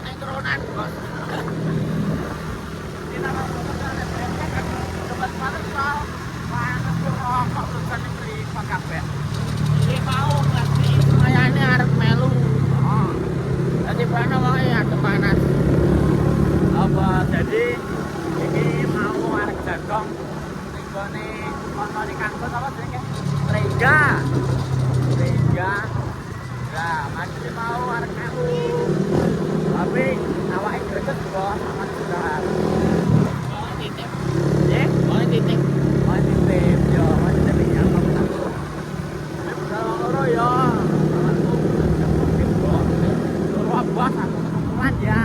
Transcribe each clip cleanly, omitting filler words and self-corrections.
Nekronan, Bos. Kita mau ada brengkek kan cepat banget soal panas rokok terusan beli kabeh. Iki mau ngerti kayane arep melu. Oh. Dadi bana wae adem panas. Apa jadi iki mau arep jagong ning gone ono ning kampus apa jenenge? Rega. Nah, masih mau arep melu. Tapi awake greget kok aman sudah. Oh, titip. Ya, oh titip. Oh titip. Yo, masih tapi apa aku. Kalau loro yo. Loro bos aku kuat ya.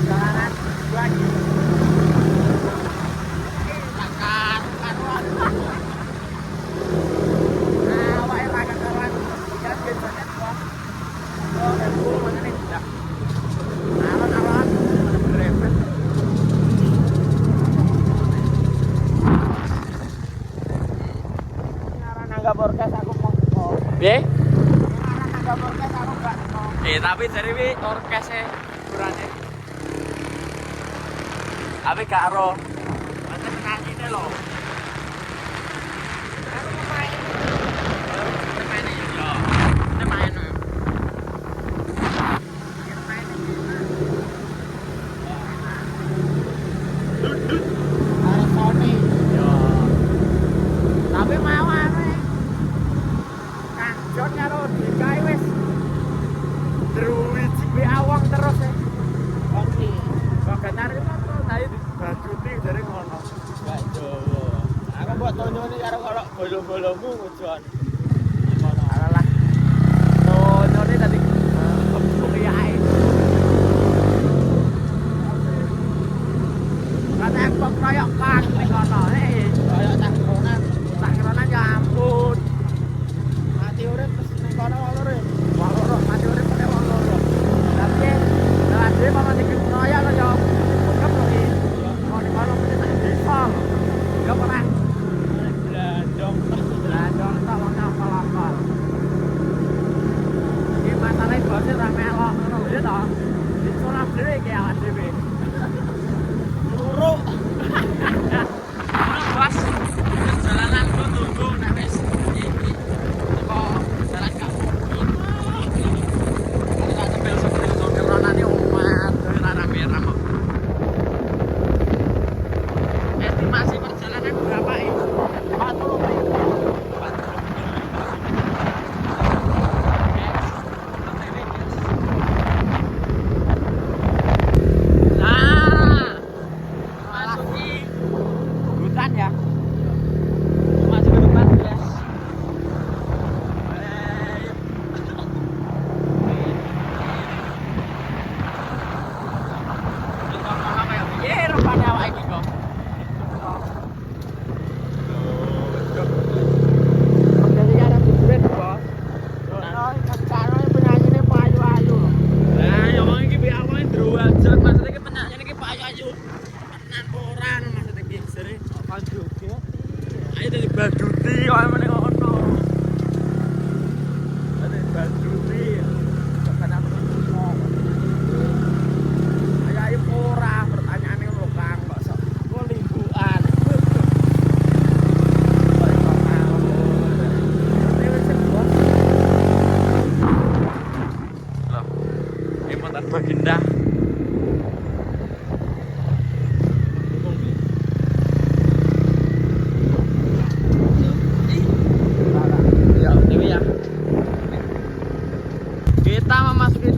Jalanan lagi. Podcast aku mau. Piye? Nggak podcast aku enggak mau. Tapi dari wi orkes e hiburane. Tapi gak ero. Pancen nanyine lho. Aku mau main. Main yo. Main. Ada Sony. Yo. Tapi mau Jon karo DKI wis druwiji be awang terus e. Oke. Kok ganare apa tae dibajuti jare ngono. Gak jowo. Aku mbok tonyone karo bolo-bolomu Jon. Ngono alah. Tonyone tadi kebuyae. Kata aku koyok kan ning ngono. Koyok takronan ya ampun. Urip terus ning kono wong loro. Wong loro mati urip meneh wong loro. Tapi dhewe mama dikroya lho yo. Kok iki. Mau ning kono mesti tak desa. Yo pernah. Blandong tak wong apal-apal. Iki masalahe bose ra melok ngono lho to. Disolap dhewe iki awak dhewe. Loro. Bos. Jalanan tunggu nek wis estimasi perjalanan berapa ini? 40 menit. Nah, masuki hutan ya. Masuk ke hutan ya. Baduti kok meneh ngono. Ada baduti. Kan aku ngomong. Ayo ora pertanyaane lho Kang, kok sok lingguan. Loh. Emotan Baginda.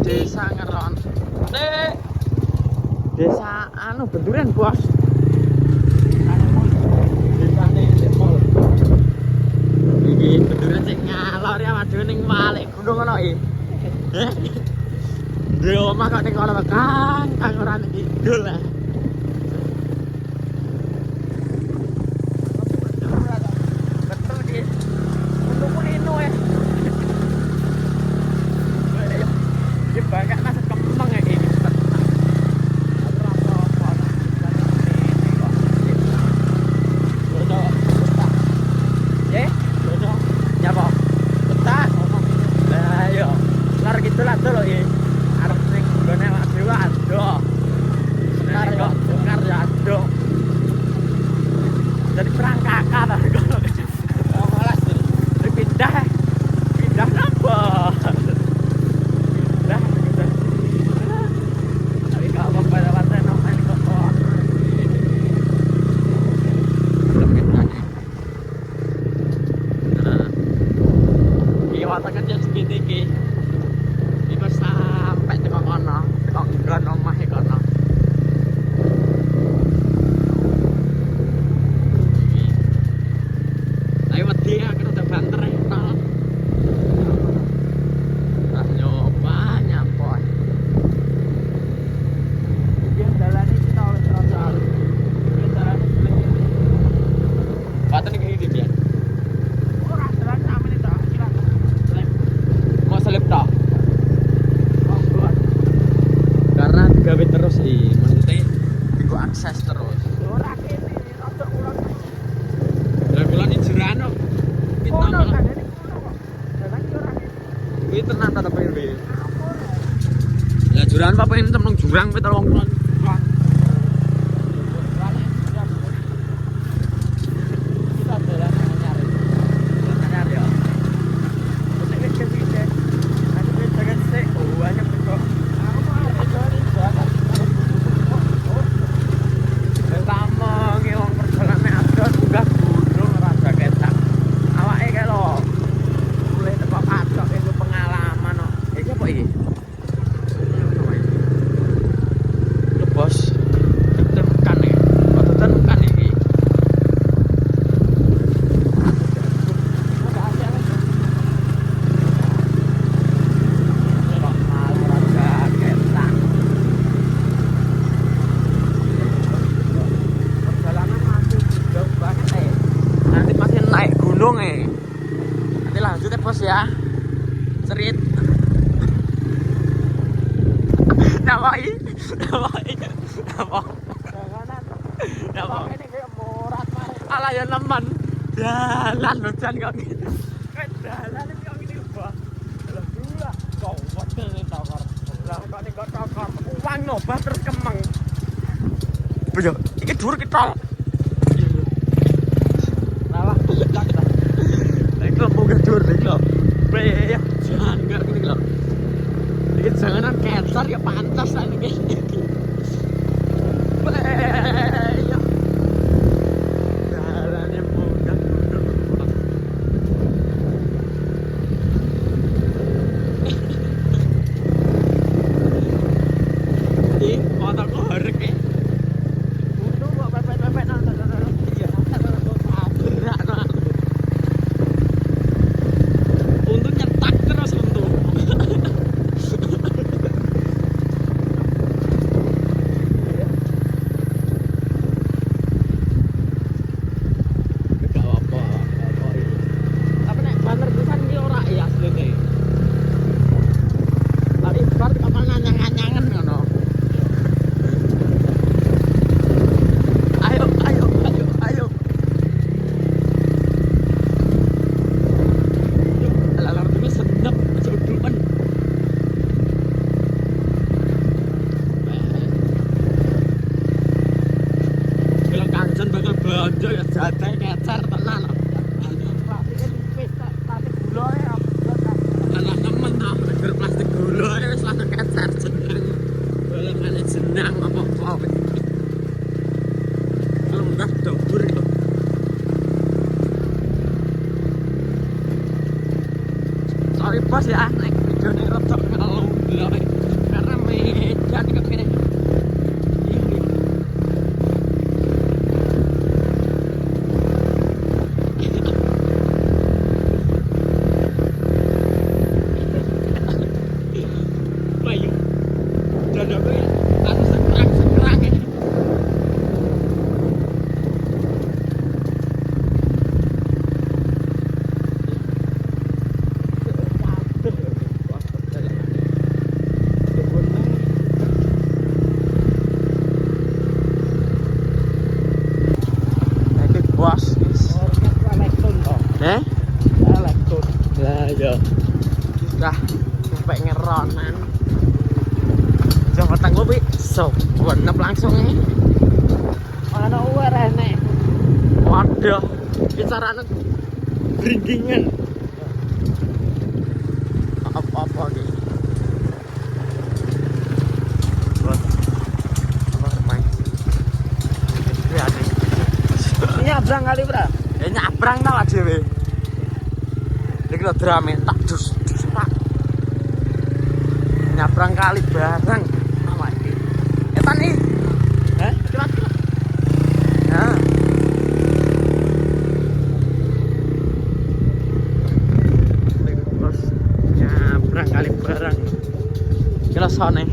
Desa Ngeron. Desa anu Benduren, Bos. Desane Mall. Iki Benduren sing ngalor ya waduh ning Walik gunung ngono iki. Duwe omah kok ning kono Kang ora ning kidul lah. Betul iki. Untukku lino ya. Banyak nasi kembang ya ini. Ya, ya, iki. Arep sing nggone awak dhewe ado. Sekar ya, sekar ya ado. Jadi perang kakak ta kono. Oh, malas pindah. Pindah napa? Pindah. Tapi kalau pada pantai namanya kok. Wata kecil segini iki. Iku sampai teko kono, teko nggon omahe kono. Iki. Ayo wedi aku udah banter to. Tak nyoba nyampoi. Iki dalane kita oleh terasa alus. Iki dalane selek. Paten iki piye? Ora dalan samene to. Mau selip tak? Karena gawe terus sih, maksudnya iku akses terus. Ora kene, rada kurang. Lah kula ni jerano. Kita malah. Dalan ki ora kene. Kuwi tenan ta pengen wae. Lah juran apa pengen temung jurang pe tolong kula. Kita dalan nyari. Nyari ya. Nanti lanjut ya bos ya. Cerit. Namai. Alah ya nemen. Jalan hujan kok gitu. Jalan ini kok gini bos. Lah gula. Kok ini tokor. Lah kok ini kok tokor. Uang nobah terus kemeng. Boyo, iki dhuwur kita. Salah tak. Iku munggah dhuwur iki lho. Ya, jangan enggak gini lho. Iki janganan cancer ya pantas lah iki. Ya. Jalannya munggah dhuwur. Ih, motor kok horek ya. Belanja ya jatah kecer tenan. Anak nemen tau plastik gula wis langsung kecer jeneng. Golongane jenang apa-apa. Lenggah dobur itu. Sorry bos ya, nek videone rada ngelung lho. Karena medan kepene. Bos, elektron. Lah ya. Sudah sampai ngeronan. Coba tanggupi, so warnap langsung nih. Mana uwer enek. Waduh, bicaranya beringgingan. Apa gitu? Buat apa main? Ini nyabrang kali bra? Ya nyabrang tau aja we. Ini lo drama tak dus pak. Nyabrang kali bareng. Apa ini? Etan nih? Cepat. Nah. Terus nyabrang kali bareng. Kira sone.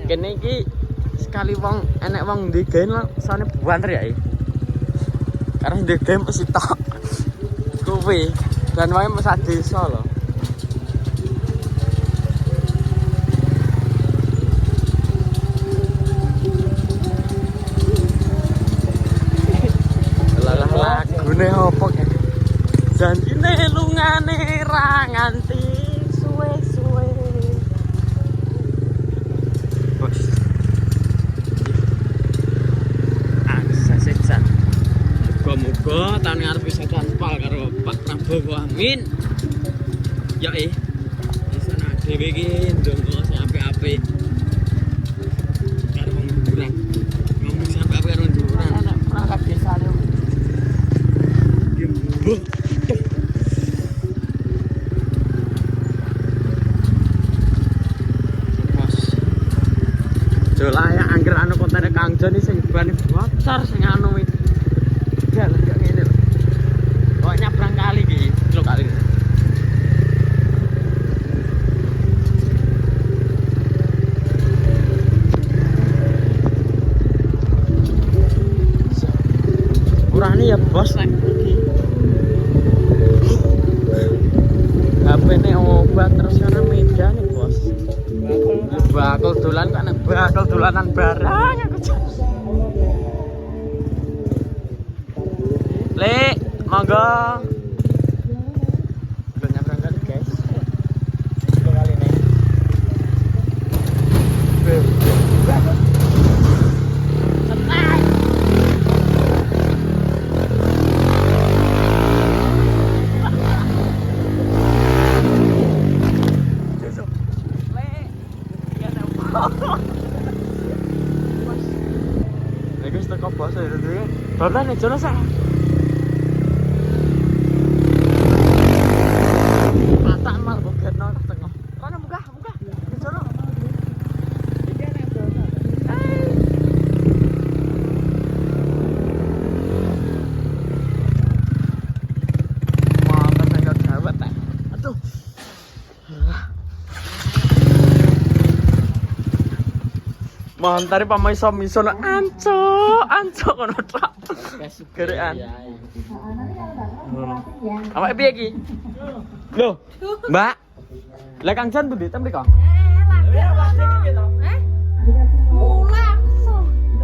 Kene iki sekali wong enek wong ndegen lho sone buanter ya. Karena ndegen mesti tok. Kuwi dan wae mesti desa lho. Lagune opo kan? Janjine lungane ra nganti suwe-suwe. Bos. Aksesan. Muga-muga tahun ngarep bisa kanpal karo Pak Prabowo amin. Ya bisa nak dhewe iki ndonga sing apik-apik. Karo wong kurang. Ngomong sampe apik karo nduran. Ana perangkat desa lho. Layak angger anu kontene Kang Jon sing bane bocor sing anu iki. Jalan kok ngene lho. Kok nyabrang kali iki, lho kali. Kurane ya bos nek iki. HP-ne obat terus kana meja nih bos. Bakal dolan kan bakal dolanan barang aku. Le, monggo. Udah nyabrang kali guys. Dua kali nih. Guys, teko bos ya dhewe. Dolan nek jono sak. Patak mal bogeno tengah. Kono munggah. Nek jono. Iki nek jono. Mantap nek jawet ta. Aduh. Mantari pamai miso anco kono tok. Gerekan. Awake piye iki? Lho, Mbak. Lah Kang Jan pundi tem mriko?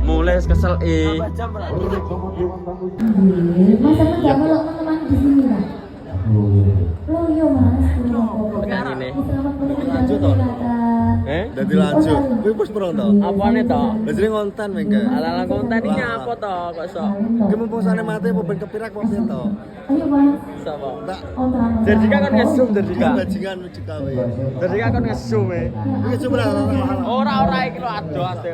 Mulai kesel Masa enggak melok teman di sini lah. Lo yo Mas. ini. Lanjut toh. Dadi lanjut. Kuwi wis perang to. Apane to? Lah jenenge konten mengke. Ala-ala konten iki apa to kok iso? Ki mumpung sane mate apa ben kepirak apa piye to? Ayo Mas. Sapa? Tak Jerdika kan ngesum Jerdika. bajingan menuju kawe. Jerdika kan ngesum Iki cuma Ora iki lho ado-ado.